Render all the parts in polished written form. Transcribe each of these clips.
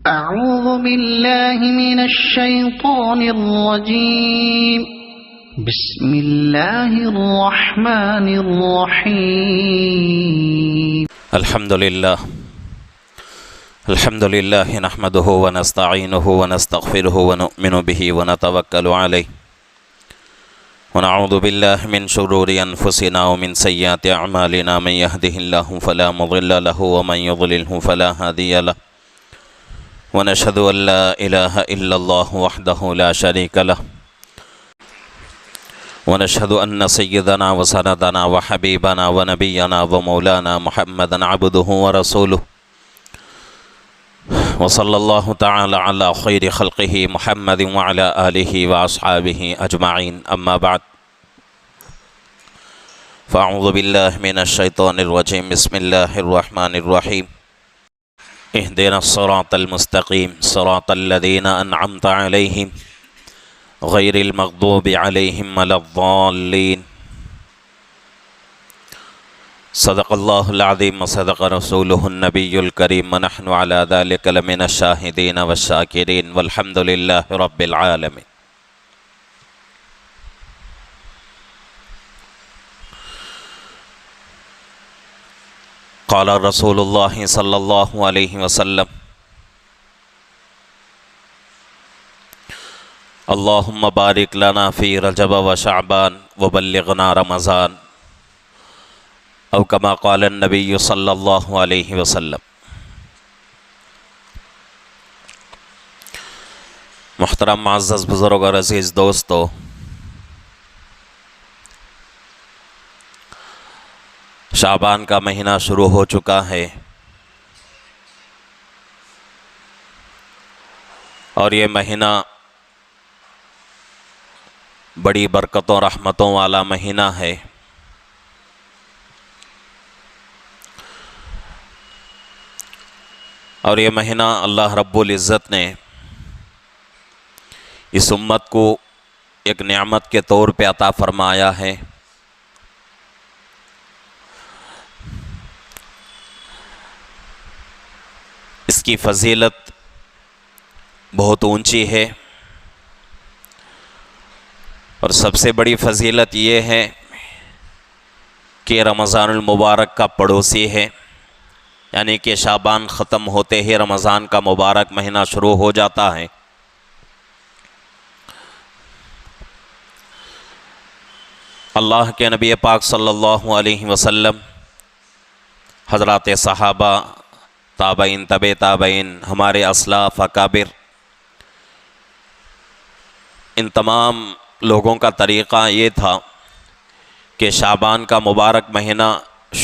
أعوذ بالله من الشيطان الرجيم بسم الله الرحمن الرحيم الحمد لله نحمده ونستعينه ونستغفره ونؤمن به ونتوكل عليه ونعوذ بالله من شرور أنفسنا ومن سيئات أعمالنا من يهده الله فلا مضل له ومن يضلله فلا هادي له ونشهد أن لا إله إلا الله وحده لا شريك له ونشهد أن سيدنا وسندنا وحبيبنا ونبينا ومولانا محمدا عبده ورسوله وصلى الله تعالى على خير خلقه محمد وعلى آله وأصحابه أجمعين أما بعد فأعوذ بالله من الشيطان الرجيم بسم الله الرحمن الرحيم اهدنا الصراط المستقيم صراط الذين أنعمت عليهم غير المغضوب عليهم ولا الضالين صدق الله العظيم وصدق رسوله النبي الكريم ونحن على ذلك لمن الشاهدين والشاكرين والحمد لله رب العالمين. قال رسول الله صلى الله عليه وسلم اللهم بارك لنا في رجب وشعبان وبلغنا رمضان او كما قال النبي صلی اللہ علیہ وسلم. محترم معزز بزرگ اور عزیز دوستو، شعبان کا مہینہ شروع ہو چکا ہے اور یہ مہینہ بڑی برکتوں رحمتوں والا مہینہ ہے. اور یہ مہینہ اللہ رب العزت نے اس امت کو ایک نعمت کے طور پہ عطا فرمایا ہے. اس کی فضیلت بہت اونچی ہے اور سب سے بڑی فضیلت یہ ہے کہ رمضان المبارک کا پڑوسی ہے، یعنی کہ شعبان ختم ہوتے ہی رمضان کا مبارک مہینہ شروع ہو جاتا ہے. اللہ کے نبی پاک صلی اللہ علیہ وسلم، حضرات صحابہ، تابعین، تبع تابعین، ہمارے اسلاف اکابر، ان تمام لوگوں کا طریقہ یہ تھا کہ شعبان کا مبارک مہینہ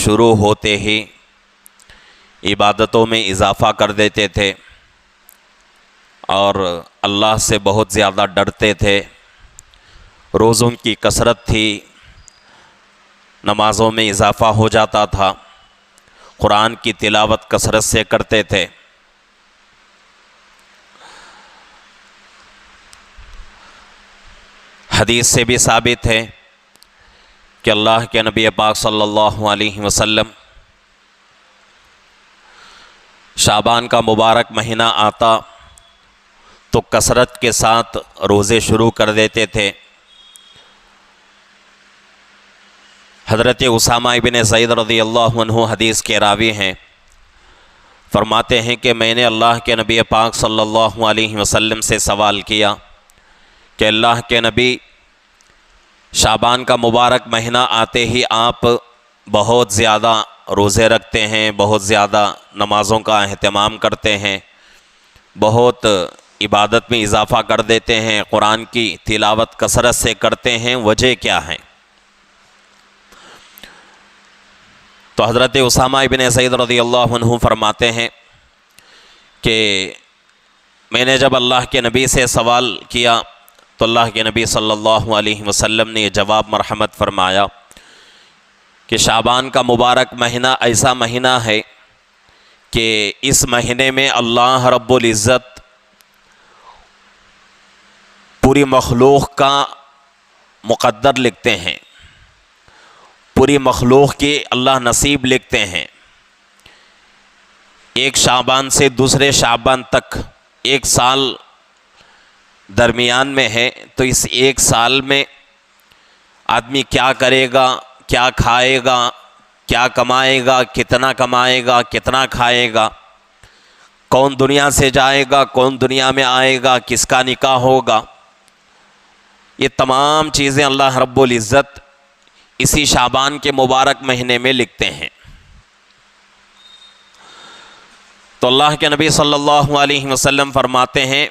شروع ہوتے ہی عبادتوں میں اضافہ کر دیتے تھے اور اللہ سے بہت زیادہ ڈرتے تھے. روزوں کی کثرت تھی، نمازوں میں اضافہ ہو جاتا تھا، قرآن کی تلاوت کثرت سے کرتے تھے. حدیث سے بھی ثابت ہے کہ اللہ کے نبی پاک صلی اللہ علیہ وسلم شعبان کا مبارک مہینہ آتا تو کثرت کے ساتھ روزے شروع کر دیتے تھے. حضرت اسامہ ابن زید رضی اللہ عنہ حدیث کے راوی ہیں، فرماتے ہیں کہ میں نے اللہ کے نبی پاک صلی اللہ علیہ وسلم سے سوال کیا کہ اللہ کے نبی، شعبان کا مبارک مہینہ آتے ہی آپ بہت زیادہ روزے رکھتے ہیں، بہت زیادہ نمازوں کا اہتمام کرتے ہیں، بہت عبادت میں اضافہ کر دیتے ہیں، قرآن کی تلاوت کثرت سے کرتے ہیں، وجہ کیا ہے؟ تو حضرت اسامہ ابن زید رضی اللہ عنہ فرماتے ہیں کہ میں نے جب اللہ کے نبی سے سوال کیا تو اللہ کے نبی صلی اللہ علیہ وسلم نے یہ جواب مرحمت فرمایا کہ شعبان کا مبارک مہینہ ایسا مہینہ ہے کہ اس مہینے میں اللہ رب العزت پوری مخلوق کا مقدر لکھتے ہیں، پوری مخلوق کی اللہ نصیب لکھتے ہیں. ایک شعبان سے دوسرے شعبان تک ایک سال درمیان میں ہے، تو اس ایک سال میں آدمی کیا کرے گا، کیا کھائے گا، کیا کمائے گا، کتنا کھائے گا، کون دنیا سے جائے گا، کون دنیا میں آئے گا، کس کا نکاح ہوگا، یہ تمام چیزیں اللہ رب العزت اسی شعبان کے مبارک مہینے میں لکھتے ہیں۔ تو اللہ کے نبی صلی اللہ علیہ وسلم فرماتے ہیں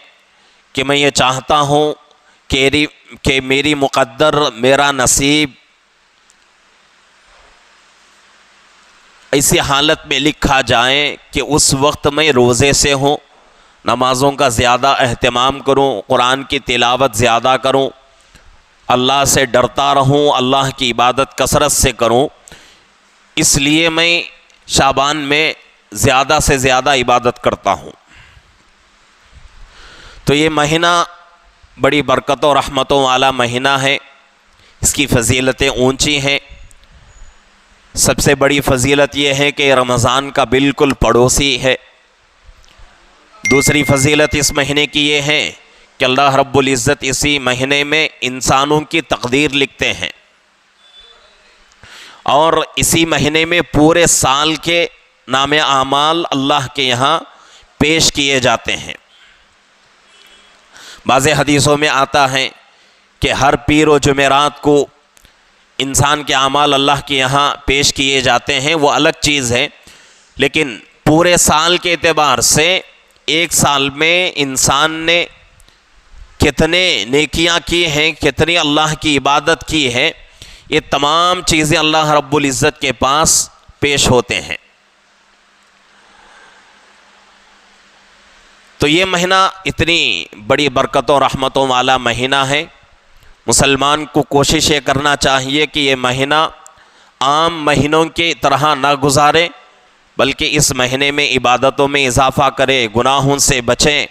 کہ میں یہ چاہتا ہوں کہ میری مقدر، میرا نصیب ایسی حالت میں لکھا جائے کہ اس وقت میں روزے سے ہوں، نمازوں کا زیادہ اہتمام کروں، قرآن کی تلاوت زیادہ کروں، اللہ سے ڈرتا رہوں، اللہ کی عبادت کثرت سے کروں، اس لیے میں شعبان میں زیادہ سے زیادہ عبادت کرتا ہوں۔ تو یہ مہینہ بڑی برکتوں و رحمتوں والا مہینہ ہے، اس کی فضیلتیں اونچی ہیں۔ سب سے بڑی فضیلت یہ ہے کہ رمضان کا بالکل پڑوسی ہے۔ دوسری فضیلت اس مہینے کی یہ ہے کہ اللہ رب العزت اسی مہینے میں انسانوں کی تقدیر لکھتے ہیں، اور اسی مہینے میں پورے سال کے نام اعمال اللہ کے یہاں پیش کیے جاتے ہیں۔ بعض حدیثوں میں آتا ہے کہ ہر پیر و جمعرات کو انسان کے اعمال اللہ کے یہاں پیش کیے جاتے ہیں، وہ الگ چیز ہے، لیکن پورے سال کے اعتبار سے ایک سال میں انسان نے کتنے نیکیاں کی ہیں، کتنی اللہ کی عبادت کی ہے، یہ تمام چیزیں اللہ رب العزت کے پاس پیش ہوتے ہیں۔ تو یہ مہینہ اتنی بڑی برکتوں رحمتوں والا مہینہ ہے، مسلمان کو کوشش یہ کرنا چاہیے کہ یہ مہینہ عام مہینوں کی طرح نہ گزارے، بلکہ اس مہینے میں عبادتوں میں اضافہ کرے، گناہوں سے بچیں،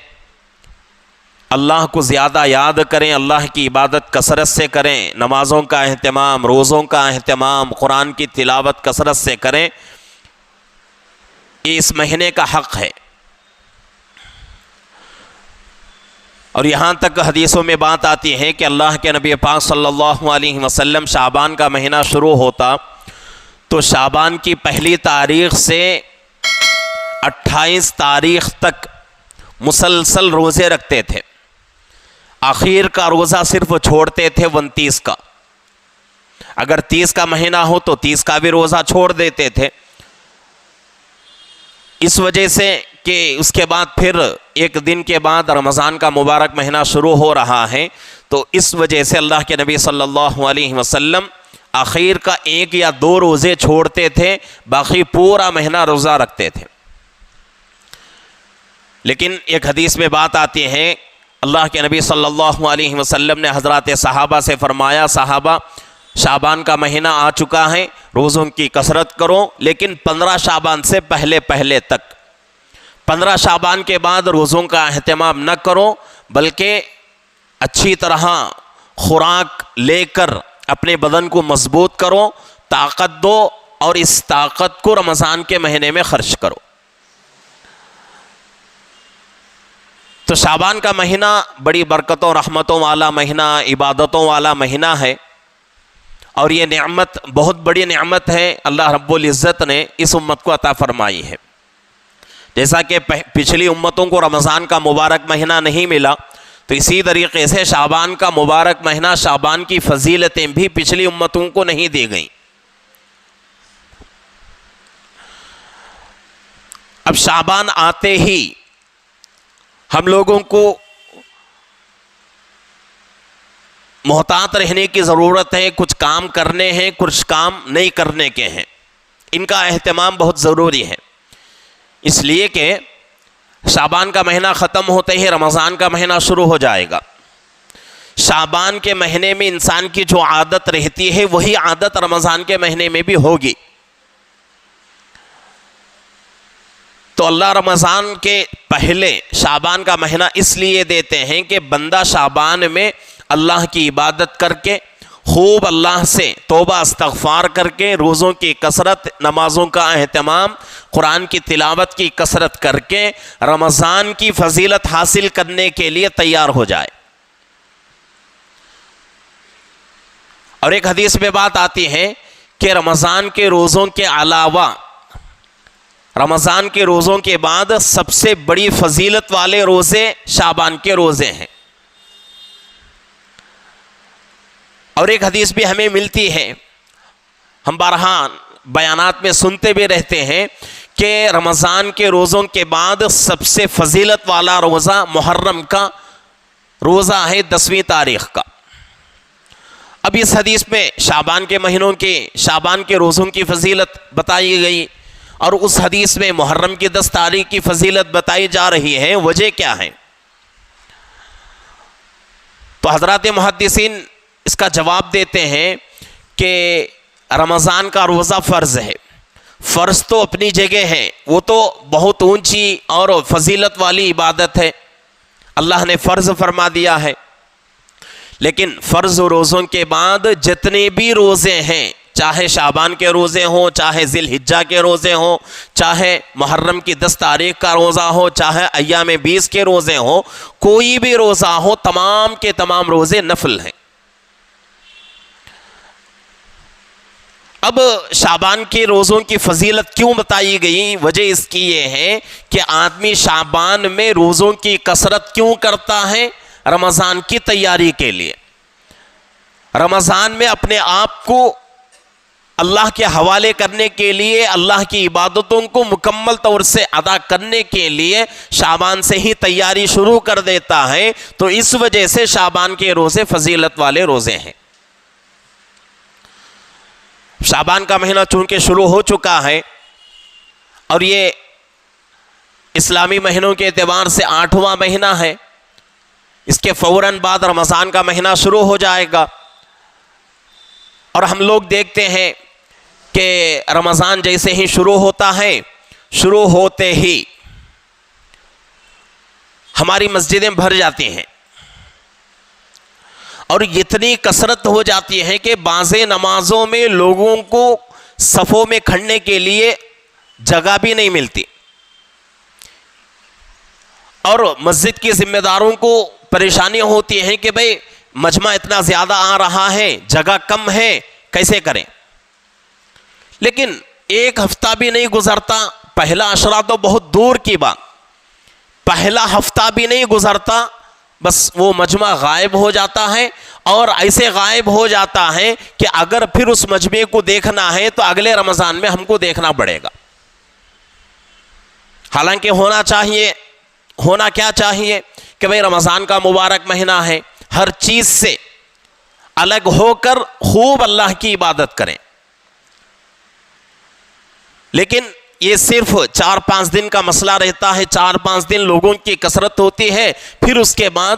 اللہ کو زیادہ یاد کریں، اللہ کی عبادت کثرت سے کریں، نمازوں کا اہتمام، روزوں کا اہتمام، قرآن کی تلاوت کثرت سے کریں، یہ اس مہینے کا حق ہے۔ اور یہاں تک حدیثوں میں بات آتی ہے کہ اللہ کے نبی پاک صلی اللہ علیہ وسلم شعبان کا مہینہ شروع ہوتا تو شعبان کی پہلی تاریخ سے 28 تاریخ تک مسلسل روزے رکھتے تھے، آخر کا روزہ صرف چھوڑتے تھے 29 کا، اگر 30 کا مہینہ ہو تو 30 کا بھی روزہ چھوڑ دیتے تھے، اس وجہ سے کہ اس کے بعد پھر ایک دن کے بعد رمضان کا مبارک مہینہ شروع ہو رہا ہے، تو اس وجہ سے اللہ کے نبی صلی اللہ علیہ وسلم آخر کا 1 یا 2 روزے چھوڑتے تھے، باقی پورا مہینہ روزہ رکھتے تھے۔ لیکن ایک حدیث میں بات آتی ہے، اللہ کے نبی صلی اللہ علیہ وسلم نے حضرات صحابہ سے فرمایا، صحابہ شعبان کا مہینہ آ چکا ہے، روزوں کی کثرت کرو، لیکن 15 شعبان سے پہلے تک، 15 شعبان کے بعد روزوں کا اہتمام نہ کرو، بلکہ اچھی طرح خوراک لے کر اپنے بدن کو مضبوط کرو، طاقت دو، اور اس طاقت کو رمضان کے مہینے میں خرچ کرو۔ تو شعبان کا مہینہ بڑی برکتوں رحمتوں والا مہینہ، عبادتوں والا مہینہ ہے، اور یہ نعمت بہت بڑی نعمت ہے، اللہ رب العزت نے اس امت کو عطا فرمائی ہے۔ جیسا کہ پچھلی امتوں کو رمضان کا مبارک مہینہ نہیں ملا، تو اسی طریقے سے شعبان کا مبارک مہینہ، شعبان کی فضیلتیں بھی پچھلی امتوں کو نہیں دی گئیں۔ اب شعبان آتے ہی ہم لوگوں کو محتاط رہنے کی ضرورت ہے، کچھ کام کرنے ہیں، کچھ کام نہیں کرنے کے ہیں، ان کا اہتمام بہت ضروری ہے، اس لیے کہ شعبان کا مہینہ ختم ہوتے ہی رمضان کا مہینہ شروع ہو جائے گا۔ شعبان کے مہینے میں انسان کی جو عادت رہتی ہے، وہی عادت رمضان کے مہینے میں بھی ہوگی۔ تو اللہ رمضان کے پہلے شعبان کا مہینہ اس لیے دیتے ہیں کہ بندہ شعبان میں اللہ کی عبادت کر کے خوب اللہ سے توبہ استغفار کر کے، روزوں کی کثرت، نمازوں کا اہتمام، قرآن کی تلاوت کی کثرت کر کے رمضان کی فضیلت حاصل کرنے کے لیے تیار ہو جائے۔ اور ایک حدیث میں بات آتی ہے کہ رمضان کے روزوں کے علاوہ، رمضان کے روزوں کے بعد سب سے بڑی فضیلت والے روزے شعبان کے روزے ہیں۔ اور ایک حدیث بھی ہمیں ملتی ہے، ہم بارہا بیانات میں سنتے بھی رہتے ہیں کہ رمضان کے روزوں کے بعد سب سے فضیلت والا روزہ محرم کا روزہ ہے 10ویں تاریخ کا۔ اب اس حدیث میں شعبان کے مہینوں کے، شعبان کے روزوں کی فضیلت بتائی گئی، اور اس حدیث میں محرم کی 10 تاریخ کی فضیلت بتائی جا رہی ہے۔ وجہ کیا ہے؟ تو حضرات محدثین اس کا جواب دیتے ہیں کہ رمضان کا روزہ فرض ہے۔ فرض تو اپنی جگہ ہے، وہ تو بہت اونچی اور فضیلت والی عبادت ہے، اللہ نے فرض فرما دیا ہے۔ لیکن فرض روزوں کے بعد جتنے بھی روزے ہیں، چاہے شعبان کے روزے ہوں، چاہے ذی الحجہ کے روزے ہوں، چاہے محرم کی 10 تاریخ کا روزہ ہو، چاہے ایام 20 کے روزے ہوں، کوئی بھی روزہ ہو، تمام کے تمام روزے نفل ہیں۔ اب شعبان کے روزوں کی فضیلت کیوں بتائی گئی؟ وجہ اس کی یہ ہے کہ آدمی شعبان میں روزوں کی کثرت کیوں کرتا ہے؟ رمضان کی تیاری کے لیے، رمضان میں اپنے آپ کو اللہ کے حوالے کرنے کے لیے، اللہ کی عبادتوں کو مکمل طور سے ادا کرنے کے لیے شعبان سے ہی تیاری شروع کر دیتا ہے۔ تو اس وجہ سے شعبان کے روزے فضیلت والے روزے ہیں۔ شعبان کا مہینہ چونکہ شروع ہو چکا ہے، اور یہ اسلامی مہینوں کے اعتبار سے 8واں مہینہ ہے، اس کے فوراً بعد رمضان کا مہینہ شروع ہو جائے گا، اور ہم لوگ دیکھتے ہیں کہ رمضان جیسے ہی شروع ہوتا ہے، شروع ہوتے ہی ہماری مسجدیں بھر جاتی ہیں، اور اتنی کثرت ہو جاتی ہے کہ بعض نمازوں میں لوگوں کو صفوں میں کھڑنے کے لیے جگہ بھی نہیں ملتی، اور مسجد کے ذمہ داروں کو پریشانی ہوتی ہے کہ بھئی مجمع اتنا زیادہ آ رہا ہے، جگہ کم ہے، کیسے کریں؟ لیکن ایک ہفتہ بھی نہیں گزرتا، پہلا عشرہ تو بہت دور کی بات، پہلا ہفتہ بھی نہیں گزرتا، بس وہ مجمع غائب ہو جاتا ہے، اور ایسے غائب ہو جاتا ہے کہ اگر پھر اس مجمع کو دیکھنا ہے تو اگلے رمضان میں ہم کو دیکھنا پڑے گا۔ حالانکہ ہونا کیا چاہیے کہ بھئی رمضان کا مبارک مہینہ ہے، ہر چیز سے الگ ہو کر خوب اللہ کی عبادت کریں، لیکن یہ صرف 4-5 دن کا مسئلہ رہتا ہے، 4-5 دن لوگوں کی کثرت ہوتی ہے، پھر اس کے بعد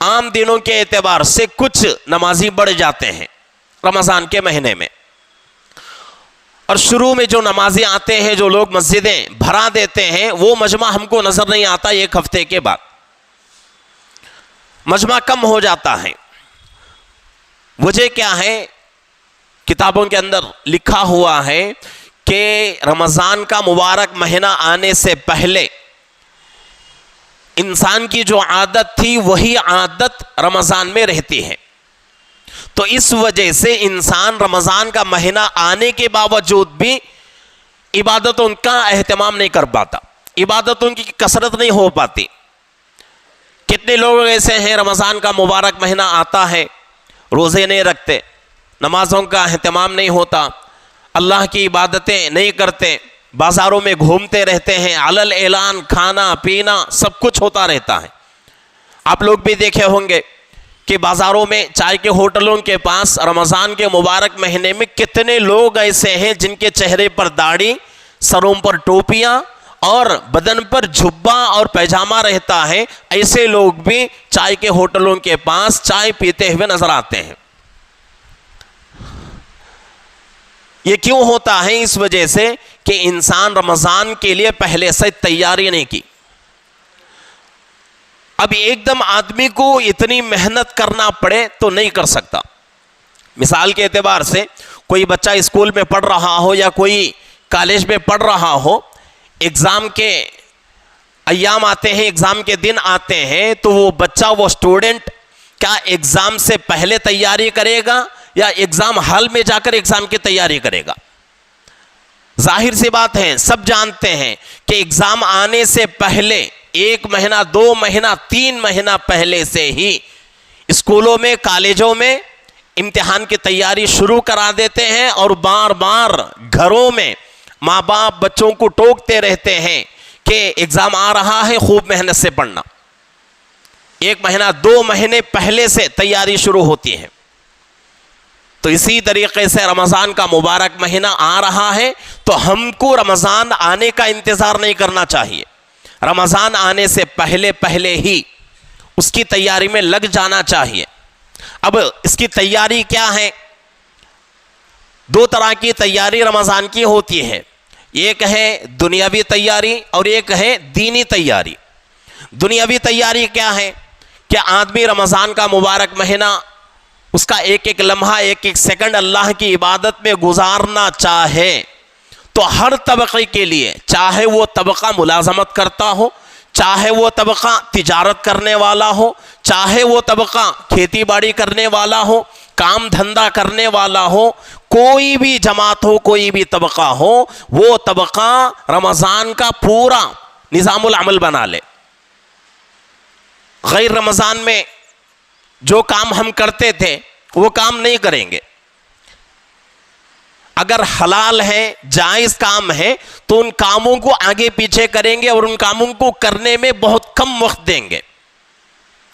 عام دنوں کے اعتبار سے کچھ نمازی بڑھ جاتے ہیں رمضان کے مہینے میں، اور شروع میں جو نمازی آتے ہیں، جو لوگ مسجدیں بھرا دیتے ہیں، وہ مجمع ہم کو نظر نہیں آتا، ایک ہفتے کے بعد مجمع کم ہو جاتا ہے۔ وجہ کیا ہے؟ کتابوں کے اندر لکھا ہوا ہے کہ رمضان کا مبارک مہینہ آنے سے پہلے انسان کی جو عادت تھی وہی عادت رمضان میں رہتی ہے، تو اس وجہ سے انسان رمضان کا مہینہ آنے کے باوجود بھی عبادتوں کا اہتمام نہیں کر پاتا، عبادتوں کی کثرت نہیں ہو پاتی۔ کتنے لوگ ایسے ہیں رمضان کا مبارک مہینہ آتا ہے، روزے نہیں رکھتے، نمازوں کا اہتمام نہیں ہوتا، اللہ کی عبادتیں نہیں کرتے، بازاروں میں گھومتے رہتے ہیں، علل اعلان کھانا پینا سب کچھ ہوتا رہتا ہے۔ آپ لوگ بھی دیکھے ہوں گے کہ بازاروں میں، چائے کے ہوٹلوں کے پاس رمضان کے مبارک مہینے میں کتنے لوگ ایسے ہیں جن کے چہرے پر داڑھی، سروں پر ٹوپیاں اور بدن پر جھبا اور پیجامہ رہتا ہے، ایسے لوگ بھی چائے کے ہوٹلوں کے پاس چائے پیتے ہوئے نظر آتے ہیں۔ یہ کیوں ہوتا ہے؟ اس وجہ سے کہ انسان رمضان کے لیے پہلے سے تیاری نہیں کی۔ اب ایک دم آدمی کو اتنی محنت کرنا پڑے تو نہیں کر سکتا. مثال کے اعتبار سے کوئی بچہ اسکول میں پڑھ رہا ہو یا کوئی کالج میں پڑھ رہا ہو, ایگزام کے ایام آتے ہیں, ایگزام کے دن آتے ہیں, تو وہ بچہ, وہ اسٹوڈنٹ کیا ایگزام سے پہلے تیاری کرے گا یا ایگزام ہال میں جا کر ایگزام کی تیاری کرے گا؟ ظاہر سی بات ہے, سب جانتے ہیں کہ ایگزام آنے سے پہلے 1 مہینہ 2 مہینہ 3 مہینہ پہلے سے ہی اسکولوں میں کالجوں میں امتحان کی تیاری شروع کرا دیتے ہیں, اور بار بار گھروں میں ماں باپ بچوں کو ٹوکتے رہتے ہیں کہ ایگزام آ رہا ہے, خوب محنت سے پڑھنا. 1 مہینہ 2 مہینے پہلے سے تیاری شروع ہوتی ہے. تو اسی طریقے سے رمضان کا مبارک مہینہ آ رہا ہے تو ہم کو رمضان آنے کا انتظار نہیں کرنا چاہیے. رمضان آنے سے پہلے ہی اس کی تیاری میں لگ جانا چاہیے. اب اس کی تیاری کیا ہے؟ 2 طرح کی تیاری رمضان کی ہوتی ہے. ایک ہے دنیاوی تیاری اور ایک ہے دینی تیاری. دنیاوی تیاری کیا ہے کہ آدمی رمضان کا مبارک مہینہ اس کا ایک ایک لمحہ ایک ایک سیکنڈ اللہ کی عبادت میں گزارنا چاہے تو ہر طبقے کے لیے, چاہے وہ طبقہ ملازمت کرتا ہو, چاہے وہ طبقہ تجارت کرنے والا ہو, چاہے وہ طبقہ کھیتی باڑی کرنے والا ہو, کام دھندا کرنے والا ہو, کوئی بھی جماعت ہو, کوئی بھی طبقہ ہو, وہ طبقہ رمضان کا پورا نظام العمل بنا لے. غیر رمضان میں جو کام ہم کرتے تھے وہ کام نہیں کریں گے. اگر حلال ہے, جائز کام ہے تو ان کاموں کو آگے پیچھے کریں گے اور ان کاموں کو کرنے میں بہت کم وقت دیں گے.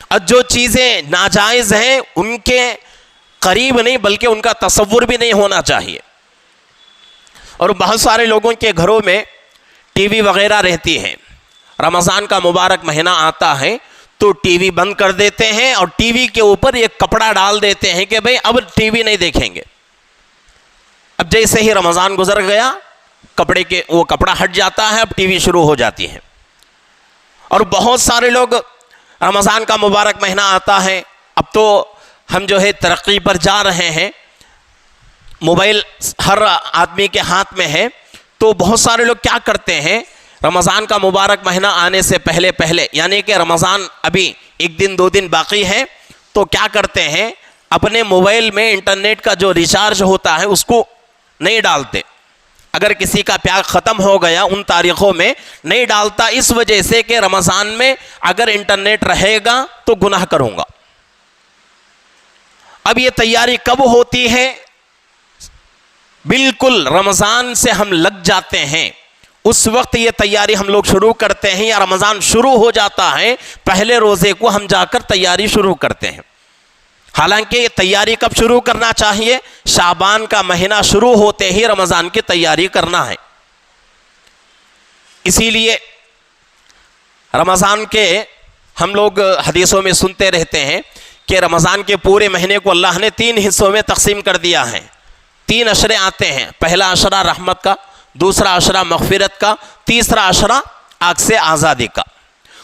اور جو چیزیں ناجائز ہیں ان کے قریب نہیں بلکہ ان کا تصور بھی نہیں ہونا چاہیے. اور بہت سارے لوگوں کے گھروں میں ٹی وی وغیرہ رہتی ہے. رمضان کا مبارک مہینہ آتا ہے تو ٹی وی بند کر دیتے ہیں اور ٹی وی کے اوپر ایک کپڑا ڈال دیتے ہیں کہ بھئی اب ٹی وی نہیں دیکھیں گے. اب جیسے ہی رمضان گزر گیا وہ کپڑا ہٹ جاتا ہے, اب ٹی وی شروع ہو جاتی ہے. اور بہت سارے لوگ رمضان کا مبارک مہینہ آتا ہے, اب تو ہم جو ہے ترقی پر جا رہے ہیں, موبائل ہر آدمی کے ہاتھ میں ہے, تو بہت سارے لوگ کیا کرتے ہیں, رمضان کا مبارک مہینہ آنے سے پہلے یعنی کہ رمضان ابھی 1 دن 2 دن باقی ہے, تو کیا کرتے ہیں, اپنے موبائل میں انٹرنیٹ کا جو ریچارج ہوتا ہے اس کو نہیں ڈالتے. اگر کسی کا پیک ختم ہو گیا ان تاریخوں میں نہیں ڈالتا, اس وجہ سے کہ رمضان میں اگر انٹرنیٹ رہے گا تو گناہ کروں گا. اب یہ تیاری کب ہوتی ہے؟ بالکل رمضان سے ہم لگ جاتے ہیں اس وقت یہ تیاری ہم لوگ شروع کرتے ہیں, یا رمضان شروع ہو جاتا ہے پہلے روزے کو ہم جا کر تیاری شروع کرتے ہیں. حالانکہ تیاری کب شروع کرنا چاہیے؟ شعبان کا مہینہ شروع ہوتے ہی رمضان کی تیاری کرنا ہے. اسی لیے رمضان کے ہم لوگ حدیثوں میں سنتے رہتے ہیں کہ رمضان کے پورے مہینے کو اللہ نے 3 حصوں میں تقسیم کر دیا ہے. 3 عشرے آتے ہیں, پہلا عشرہ رحمت کا, دوسرا عشرہ مغفرت کا, تیسرا عشرہ آگ سے آزادی کا.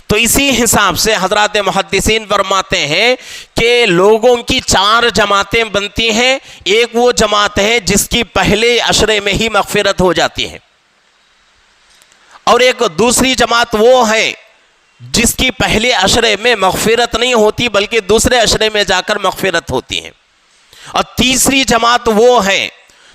تو اسی حساب سے حضرات محدثین فرماتے ہیں کہ لوگوں کی 4 جماعتیں بنتی ہیں. ایک وہ جماعت ہے جس کی پہلے عشرے میں ہی مغفرت ہو جاتی ہے, اور ایک دوسری جماعت وہ ہے جس کی پہلے عشرے میں مغفرت نہیں ہوتی بلکہ دوسرے عشرے میں جا کر مغفرت ہوتی ہے, اور تیسری جماعت وہ ہے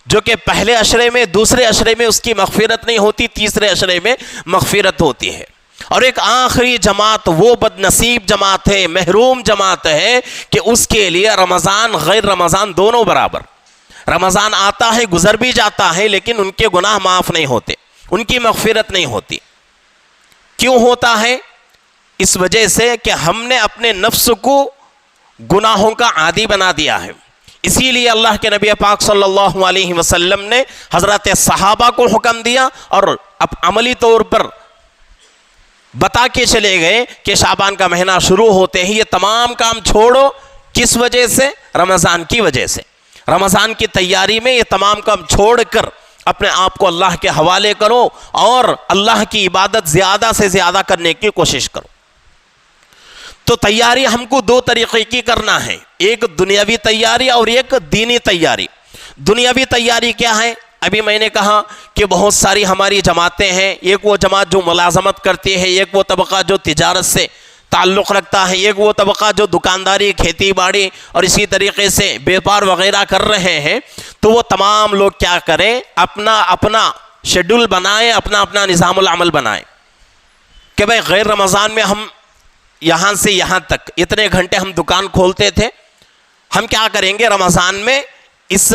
جو کہ پہلے عشرے میں دوسرے عشرے میں اس کی مغفرت نہیں ہوتی, تیسرے عشرے میں مغفرت ہوتی ہے. اور ایک آخری جماعت وہ بد نصیب جماعت ہے, محروم جماعت ہے کہ اس کے لیے رمضان غیر رمضان دونوں برابر. رمضان آتا ہے گزر بھی جاتا ہے لیکن ان کے گناہ معاف نہیں ہوتے, ان کی مغفرت نہیں ہوتی. کیوں ہوتا ہے؟ اس وجہ سے کہ ہم نے اپنے نفس کو گناہوں کا عادی بنا دیا ہے. اسی لیے اللہ کے نبی پاک صلی اللہ علیہ وسلم نے حضرات صحابہ کو حکم دیا اور اب عملی طور پر بتا کے چلے گئے کہ شعبان کا مہینہ شروع ہوتے ہی یہ تمام کام چھوڑو. کس وجہ سے؟ رمضان کی وجہ سے. رمضان کی تیاری میں یہ تمام کام چھوڑ کر اپنے آپ کو اللہ کے حوالے کرو اور اللہ کی عبادت زیادہ سے زیادہ کرنے کی کوشش کرو. تو تیاری ہم کو دو طریقے کی کرنا ہے، ایک دنیاوی تیاری اور ایک دینی تیاری۔ دنیاوی تیاری کیا ہے؟ ابھی میں نے کہا کہ بہت ساری ہماری جماعتیں ہیں، ایک وہ جماعت جو ملازمت کرتی ہے، ایک وہ طبقہ جو تجارت سے تعلق رکھتا ہے، ایک وہ طبقہ جو دکانداری، کھیتی باڑی اور اسی طریقے سے بیپار وغیرہ کر رہے ہیں۔ تو وہ تمام لوگ کیا کریں، اپنا اپنا شیڈول بنائیں، اپنا اپنا نظام العمل بنائیں کہ بھئی غیر رمضان میں ہم یہاں سے یہاں تک اتنے گھنٹے ہم دکان کھولتے تھے، ہم کیا کریں گے رمضان میں اس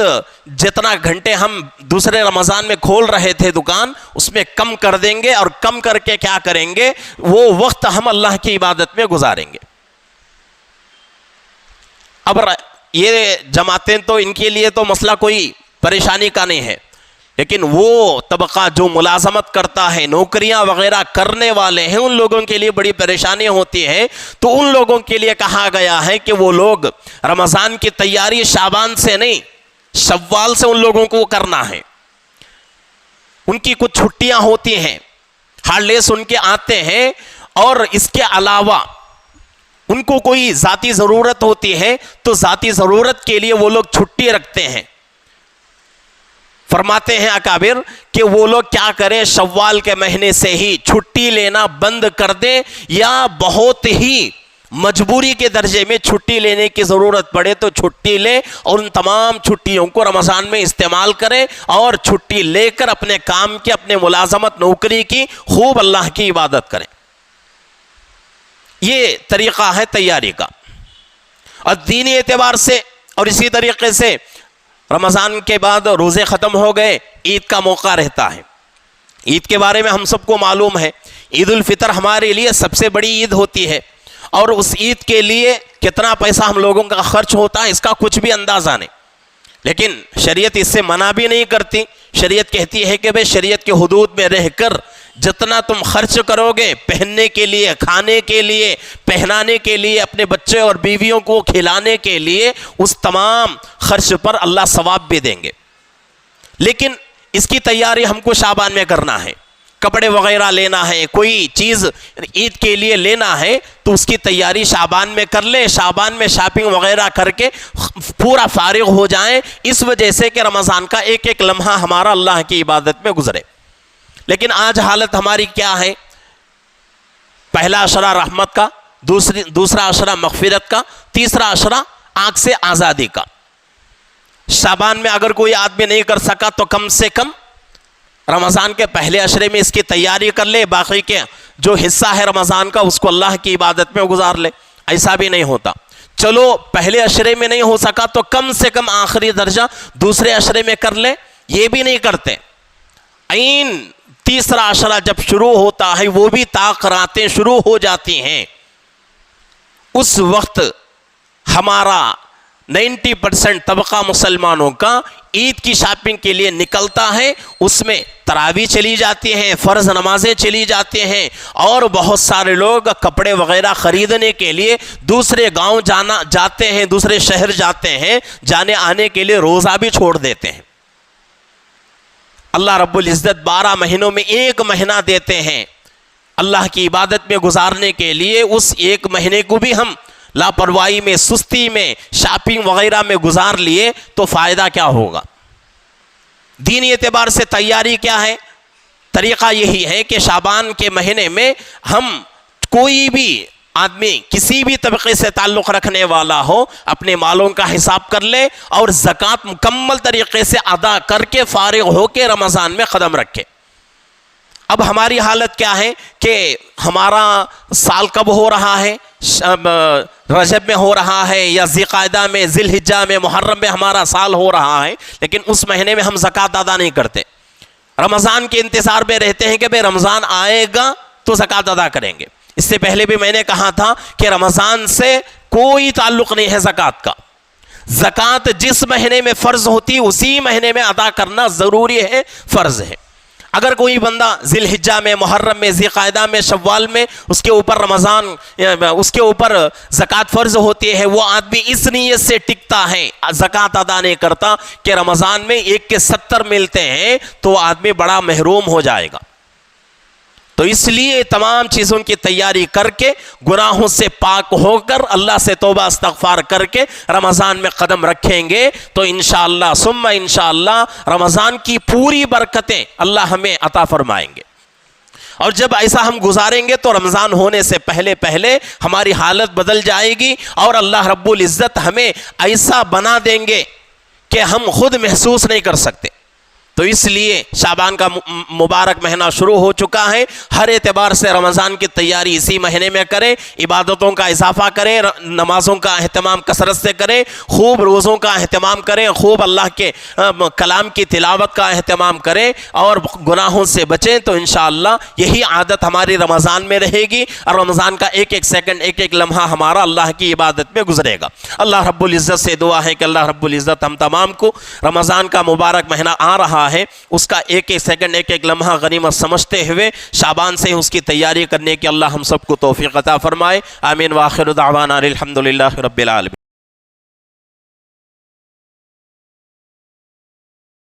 جتنا گھنٹے ہم دوسرے رمضان میں کھول رہے تھے دکان، اس میں کم کر دیں گے، اور کم کر کے کیا کریں گے، وہ وقت ہم اللہ کی عبادت میں گزاریں گے۔ اب یہ جماعتیں تو ان کے لیے تو مسئلہ کوئی پریشانی کا نہیں ہے، لیکن وہ طبقہ جو ملازمت کرتا ہے، نوکریاں وغیرہ کرنے والے ہیں، ان لوگوں کے لیے بڑی پریشانی ہوتی ہے۔ تو ان لوگوں کے لیے کہا گیا ہے کہ وہ لوگ رمضان کی تیاری شعبان سے نہیں، شوال سے ان لوگوں کو کرنا ہے۔ ان کی کچھ چھٹیاں ہوتی ہیں، ہالیڈیز ان کے آتے ہیں، اور اس کے علاوہ ان کو کوئی ذاتی ضرورت ہوتی ہے تو ذاتی ضرورت کے لیے وہ لوگ چھٹی رکھتے ہیں۔ فرماتے ہیں اکابر کہ وہ لوگ کیا کریں، شوال کے مہینے سے ہی چھٹی لینا بند کر دیں، یا بہت ہی مجبوری کے درجے میں چھٹی لینے کی ضرورت پڑے تو چھٹی لے، اور ان تمام چھٹیوں کو رمضان میں استعمال کریں، اور چھٹی لے کر اپنے کام کی، اپنے ملازمت نوکری کی خوب اللہ کی عبادت کریں۔ یہ طریقہ ہے تیاری کا۔ اور دینی اعتبار سے، اور اسی طریقے سے رمضان کے بعد روزے ختم ہو گئے، عید کا موقع رہتا ہے۔ عید کے بارے میں ہم سب کو معلوم ہے، عید الفطر ہمارے لیے سب سے بڑی عید ہوتی ہے، اور اس عید کے لیے کتنا پیسہ ہم لوگوں کا خرچ ہوتا ہے اس کا کچھ بھی اندازہ نہیں، لیکن شریعت اس سے منع بھی نہیں کرتی۔ شریعت کہتی ہے کہ بھئی شریعت کے حدود میں رہ کر جتنا تم خرچ کرو گے پہننے کے لیے، کھانے کے لیے، پہنانے کے لیے، اپنے بچے اور بیویوں کو کھلانے کے لیے، اس تمام خرچ پر اللہ ثواب بھی دیں گے۔ لیکن اس کی تیاری ہم کو شعبان میں کرنا ہے۔ کپڑے وغیرہ لینا ہے، کوئی چیز عید کے لیے لینا ہے تو اس کی تیاری شعبان میں کر لیں، شعبان میں شاپنگ وغیرہ کر کے پورا فارغ ہو جائیں، اس وجہ سے کہ رمضان کا ایک ایک لمحہ ہمارا اللہ کی عبادت میں گزرے۔ لیکن آج حالت ہماری کیا ہے، پہلا عشرہ رحمت کا، دوسرا عشرہ مغفرت کا، تیسرا عشرہ آنکھ سے آزادی کا۔ شعبان میں اگر کوئی آدمی نہیں کر سکا تو کم سے کم رمضان کے پہلے عشرے میں اس کی تیاری کر لے، باقی کے جو حصہ ہے رمضان کا اس کو اللہ کی عبادت میں گزار لے۔ ایسا بھی نہیں ہوتا، چلو پہلے عشرے میں نہیں ہو سکا تو کم سے کم آخری درجہ دوسرے عشرے میں کر لے، یہ بھی نہیں کرتے۔ عین تیسرا عشرہ جب شروع ہوتا ہے وہ بھی تاخیراتیں شروع ہو جاتی ہیں، اس وقت ہمارا 90% طبقہ مسلمانوں کا عید کی شاپنگ کے لیے نکلتا ہے، اس میں تراویح چلی جاتی ہیں، فرض نمازیں چلی جاتی ہیں، اور بہت سارے لوگ کپڑے وغیرہ خریدنے کے لیے دوسرے گاؤں جاتے ہیں، دوسرے شہر جاتے ہیں، جانے آنے کے لیے روزہ بھی چھوڑ دیتے ہیں۔ اللہ رب العزت 12 مہینوں میں ایک مہینہ دیتے ہیں اللہ کی عبادت میں گزارنے کے لیے، اس ایک مہینے کو بھی ہم لاپرواہی میں، سستی میں، شاپنگ وغیرہ میں گزار لیے تو فائدہ کیا ہوگا؟ دینی اعتبار سے تیاری کیا ہے؟ طریقہ یہی ہے کہ شعبان کے مہینے میں ہم کوئی بھی آدمی کسی بھی طبقے سے تعلق رکھنے والا ہو اپنے مالوں کا حساب کر لے اور زکوٰۃ مکمل طریقے سے ادا کر کے فارغ ہو کے رمضان میں قدم رکھے۔ اب ہماری حالت کیا ہے کہ ہمارا سال کب ہو رہا ہے؟ رجب میں ہو رہا ہے، یا ذوالقعدہ میں، ذی الحجہ میں، محرم میں ہمارا سال ہو رہا ہے، لیکن اس مہینے میں ہم زکوٰۃ ادا نہیں کرتے۔ رمضان کے انتظار میں رہتے ہیں کہ بھئی رمضان آئے گا تو زکوٰۃ ادا کریں گے۔ اس سے پہلے بھی میں نے کہا تھا کہ رمضان سے کوئی تعلق نہیں ہے زکوٰۃ کا۔ زکوٰۃ جس مہینے میں فرض ہوتی اسی مہینے میں ادا کرنا ضروری ہے، فرض ہے۔ اگر کوئی بندہ ذی الحجہ میں، محرم میں، ذی القعدہ میں، شوال میں اس کے اوپر رمضان، اس کے اوپر زکوٰۃ فرض ہوتی ہے، وہ آدمی اس نیت سے ٹکتا ہے، زکوٰۃ ادا نہیں کرتا کہ رمضان میں 1 کے 70 ملتے ہیں، تو وہ آدمی بڑا محروم ہو جائے گا۔ تو اس لیے تمام چیزوں کی تیاری کر کے گناہوں سے پاک ہو کر اللہ سے توبہ استغفار کر کے رمضان میں قدم رکھیں گے تو انشاءاللہ ثم انشاءاللہ رمضان کی پوری برکتیں اللہ ہمیں عطا فرمائیں گے. اور جب ایسا ہم گزاریں گے تو رمضان ہونے سے پہلے پہلے ہماری حالت بدل جائے گی اور اللہ رب العزت ہمیں ایسا بنا دیں گے کہ ہم خود محسوس نہیں کر سکتے. تو اس لیے شعبان کا مبارک مہینہ شروع ہو چکا ہے. ہر اعتبار سے رمضان کی تیاری اسی مہینے میں کریں, عبادتوں کا اضافہ کریں, نمازوں کا اہتمام کثرت سے کریں, خوب روزوں کا اہتمام کریں, خوب اللہ کے کلام کی تلاوت کا اہتمام کریں اور گناہوں سے بچیں. تو انشاءاللہ یہی عادت ہماری رمضان میں رہے گی اور رمضان کا ایک ایک سیکنڈ ایک ایک لمحہ ہمارا اللہ کی عبادت میں گزرے گا. اللہ رب العزت سے دعا ہے کہ اللہ رب العزت ہم تمام کو رمضان کا مبارک مہینہ آ رہا ہے اس کا ایک ایک سیکنڈ ایک ایک لمحہ غنیمت سمجھتے ہوئے شعبان سے اس کی تیاری کرنے کی اللہ ہم سب کو توفیق عطا فرمائے. آمین. وآخر دعوانا الحمدللہ رب العالمین.